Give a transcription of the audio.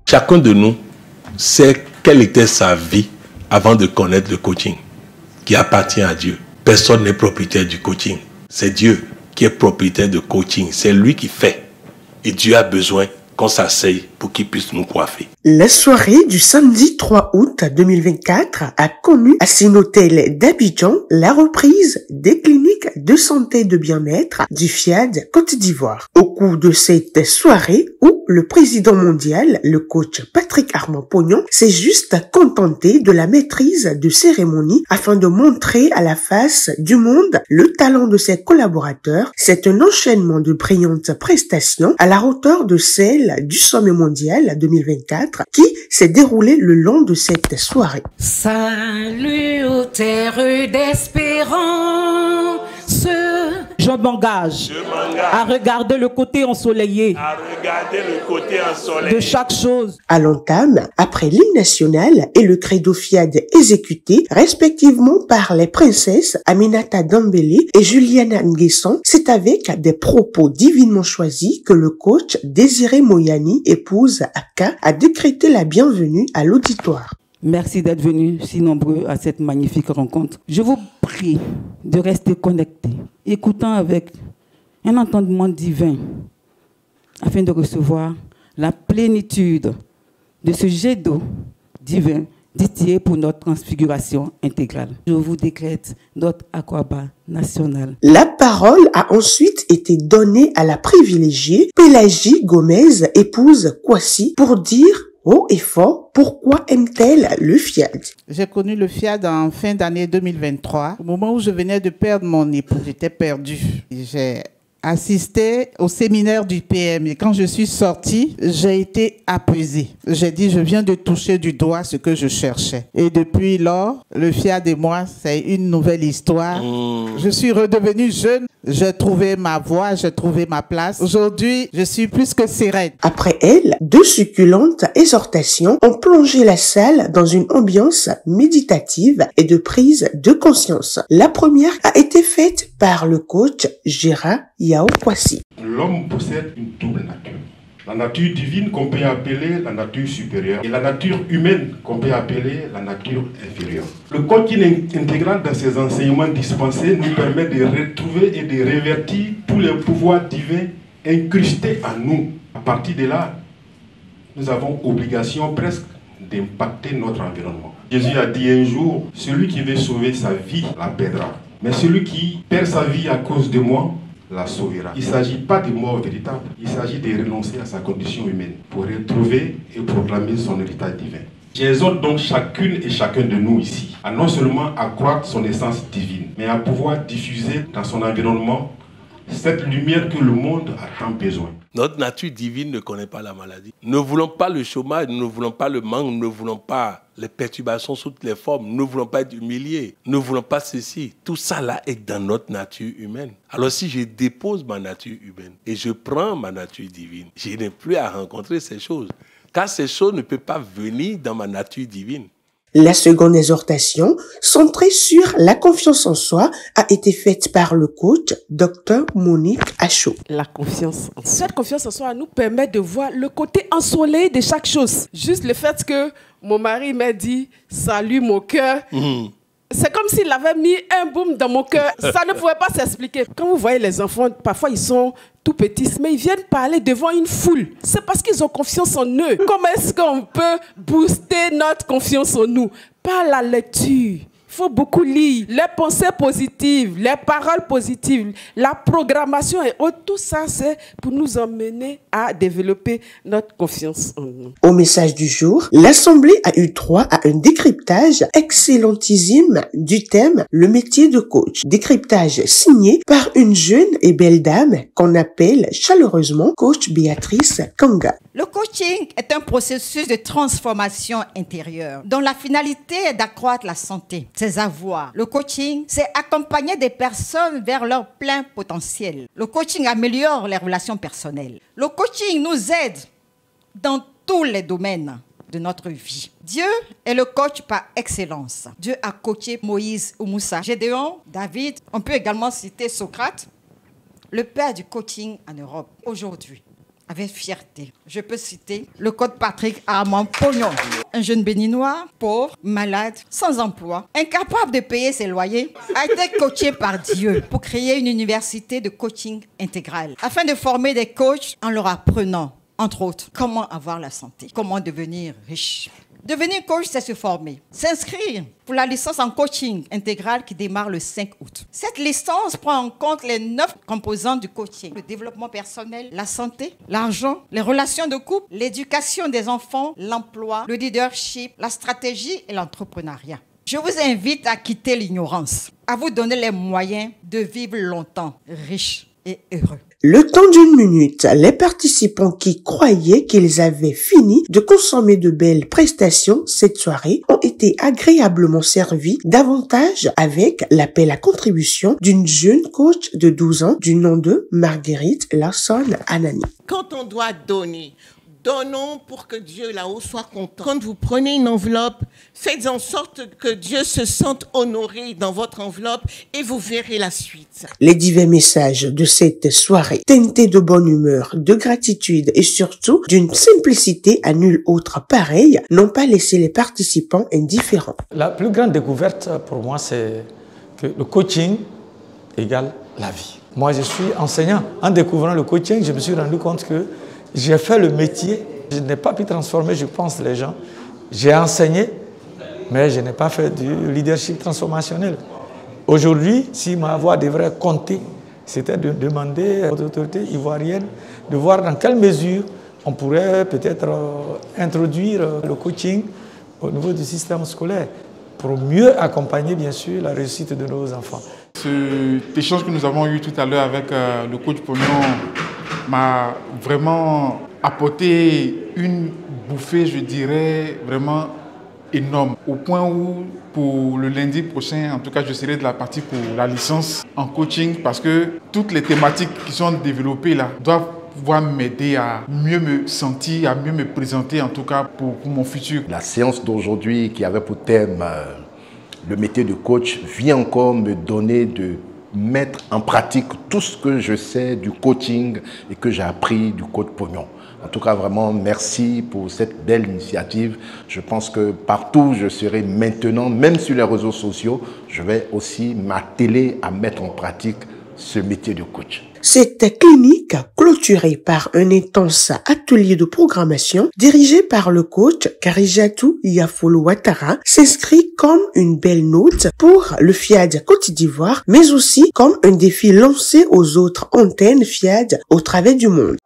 Chacun de nous sait quelle était sa vie avant de connaître le coaching, qui appartient à Dieu. Personne n'est propriétaire du coaching. C'est Dieu qui est propriétaire du coaching. C'est lui qui fait. Et Dieu a besoin qu'on s'asseye pour qu'il puisse nous coiffer. La soirée du samedi 3 août 2024 a connu à Cinotel d'Abidjan la reprise des cliniques de santé et de bien-être du FIAD Côte d'Ivoire. Au cours de cette soirée où le président mondial, le coach Patrick Armand-Pognon, s'est juste contenté de la maîtrise de cérémonie afin de montrer à la face du monde le talent de ses collaborateurs. C'est un enchaînement de brillantes prestations à la hauteur de celle du sommet mondial 2024 qui s'est déroulé le long de cette soirée. Salut aux terres d'espérance. Je m'engage à regarder le côté ensoleillé de chaque chose. À l'entame, après l'hymne national et le credo FIAD exécuté respectivement par les princesses Aminata Dembélé et Juliana Nguesson, c'est avec des propos divinement choisis que le coach Désiré Moyani, épouse Aka, a décrété la bienvenue à l'auditoire. Merci d'être venus si nombreux à cette magnifique rencontre. Je vous prie de rester connectés, écoutant avec un entendement divin, afin de recevoir la plénitude de ce jet d'eau divin distillé pour notre transfiguration intégrale. Je vous décrète notre aquaba national. La parole a ensuite été donnée à la privilégiée Pélagie Gomez, épouse Kwasi, pour dire haut et fort pourquoi aime-t-elle le FIAD. J'ai connu le FIAD en fin d'année 2023. Au moment où je venais de perdre mon époux, j'étais perdue. J'ai assisté au séminaire du PM et quand je suis sortie, j'ai été apaisée. J'ai dit, je viens de toucher du doigt ce que je cherchais. Et depuis lors, le FIAD et moi, c'est une nouvelle histoire. Je suis redevenue jeune. J'ai trouvé ma voie, j'ai trouvé ma place. Aujourd'hui, je suis plus que sereine. Après elle, deux succulentes exhortations ont plongé la salle dans une ambiance méditative et de prise de conscience. La première a été faite par le coach Gérard Yao Kwasi. L'homme possède une double nature. La nature divine qu'on peut appeler la nature supérieure et la nature humaine qu'on peut appeler la nature inférieure. Le coaching intégral dans ses enseignements dispensés nous permet de retrouver et de révertir tous les pouvoirs divins incrustés en nous. À partir de là, nous avons obligation presque d'impacter notre environnement. Jésus a dit un jour, celui qui veut sauver sa vie la perdra. Mais celui qui perd sa vie à cause de moi, la sauvera. Il ne s'agit pas de mort véritable, il s'agit de renoncer à sa condition humaine pour retrouver et proclamer son héritage divin. J'exhorte donc chacune et chacun de nous ici à non seulement accroître son essence divine, mais à pouvoir diffuser dans son environnement cette lumière que le monde a tant besoin. Notre nature divine ne connaît pas la maladie. Nous ne voulons pas le chômage, nous ne voulons pas le manque, nous ne voulons pas les perturbations sous toutes les formes, nous ne voulons pas être humiliés, nous ne voulons pas ceci. Tout ça là est dans notre nature humaine. Alors si je dépose ma nature humaine et je prends ma nature divine, je n'ai plus à rencontrer ces choses. Car ces choses ne peuvent pas venir dans ma nature divine. La seconde exhortation, centrée sur la confiance en soi, a été faite par le coach Dr Monique Acho. La confiance en soi. Cette confiance en soi nous permet de voir le côté ensoleillé de chaque chose. Juste le fait que mon mari m'a dit « Salut mon cœur », c'est comme s'il avait mis un boom dans mon cœur. Ça ne pouvait pas s'expliquer. Quand vous voyez les enfants, parfois ils sont tout petits, mais ils viennent parler devant une foule. C'est parce qu'ils ont confiance en eux. Comment est-ce qu'on peut booster notre confiance en nous? Par la lecture. Il faut beaucoup lire. Les pensées positives, les paroles positives, la programmation et autres, tout ça, c'est pour nous emmener à développer notre confiance en nous. Au message du jour, l'Assemblée a eu droit à un décryptage excellentissime du thème « Le métier de coach ». Décryptage signé par une jeune et belle dame qu'on appelle chaleureusement coach Béatrice Kanga. Le coaching est un processus de transformation intérieure dont la finalité est d'accroître la santé, ses avoirs. Le coaching, c'est accompagner des personnes vers leur plein potentiel. Le coaching améliore les relations personnelles. Le coaching nous aide dans tous les domaines de notre vie. Dieu est le coach par excellence. Dieu a coaché Moïse ou Moussa, Gédéon, David. On peut également citer Socrate, le père du coaching en Europe. Aujourd'hui, avec fierté, je peux citer le coach Patrick Armand Pognon, un jeune béninois, pauvre, malade, sans emploi, incapable de payer ses loyers, a été coaché par Dieu pour créer une université de coaching intégral, afin de former des coachs en leur apprenant, entre autres, comment avoir la santé, comment devenir riche. Devenir coach, c'est se former, s'inscrire pour la licence en coaching intégral qui démarre le 5 août. Cette licence prend en compte les 9 composantes du coaching: le développement personnel, la santé, l'argent, les relations de couple, l'éducation des enfants, l'emploi, le leadership, la stratégie et l'entrepreneuriat. Je vous invite à quitter l'ignorance, à vous donner les moyens de vivre longtemps, riche et heureux. Le temps d'une minute, les participants qui croyaient qu'ils avaient fini de consommer de belles prestations cette soirée ont été agréablement servis davantage avec l'appel à contribution d'une jeune coach de 12 ans du nom de Marguerite Larson-Anani. Quand on doit donner, donnons pour que Dieu là-haut soit content. Quand vous prenez une enveloppe, faites en sorte que Dieu se sente honoré dans votre enveloppe et vous verrez la suite. Les divers messages de cette soirée, teintés de bonne humeur, de gratitude et surtout d'une simplicité à nul autre pareille, n'ont pas laissé les participants indifférents. La plus grande découverte pour moi, c'est que le coaching égale la vie. Moi, je suis enseignant. En découvrant le coaching, je me suis rendu compte que j'ai fait le métier, je n'ai pas pu transformer, je pense, les gens. J'ai enseigné, mais je n'ai pas fait du leadership transformationnel. Aujourd'hui, si ma voix devrait compter, c'était de demander aux autorités ivoiriennes de voir dans quelle mesure on pourrait peut-être introduire le coaching au niveau du système scolaire pour mieux accompagner, bien sûr, la réussite de nos enfants. Cet échange que nous avons eu tout à l'heure avec le coach Pognon m'a vraiment apporté une bouffée, je dirais, vraiment énorme. Au point où, pour le lundi prochain, en tout cas, je serai de la partie pour la licence en coaching parce que toutes les thématiques qui sont développées là doivent pouvoir m'aider à mieux me sentir, à mieux me présenter, en tout cas pour mon futur. La séance d'aujourd'hui qui avait pour thème le métier de coach vient encore me donner de mettre en pratique tout ce que je sais du coaching et que j'ai appris du coach Pognon. En tout cas, vraiment, merci pour cette belle initiative. Je pense que partout où je serai maintenant, même sur les réseaux sociaux, je vais aussi m'atteler à mettre en pratique ce métier de coach. Cette clinique, clôturée par un intense atelier de programmation dirigé par le coach Karijatou Yafolo Ouattara, s'inscrit comme une belle note pour le FIAD Côte d'Ivoire, mais aussi comme un défi lancé aux autres antennes FIAD au travers du monde.